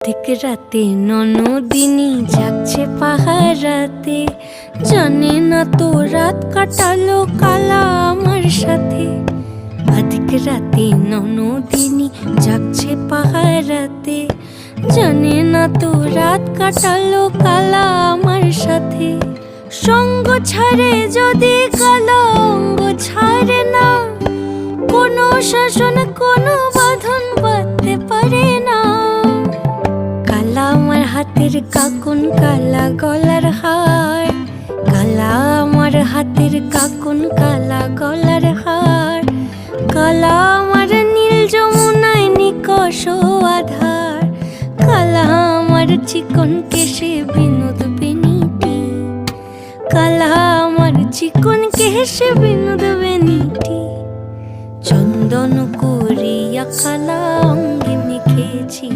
থেকে রাতে ননদিনী যাচ্ছে পাহারাতে, জানে না তো রাত কাটালো কালা আমার সাথে। আধিক রাতে ননদিনী যাচ্ছে পাহারাতে, জানে না তো রাত কাটালো কালা আমার সাথে। সঙ্গ ছাড়ে যদি কালো অঙ্গ ছাড়ে না, কোনো শাসন কোনো বাঁধন বাঁধতে পারে না। কালা আমার হাতের কাকুন কালা গলার হার, কালা আমার হাতের কাকুন কালা গলার হার। কালা আমার নীল যমুনায় নিকষ আধার, কালা আমার চিকন কেশে বিনোদ বেনিটি, কালা আমার চিকন কেশে বিনোদ বেনিটি। চন্দন করিয়া কালা অঙ্গে মেখেছি।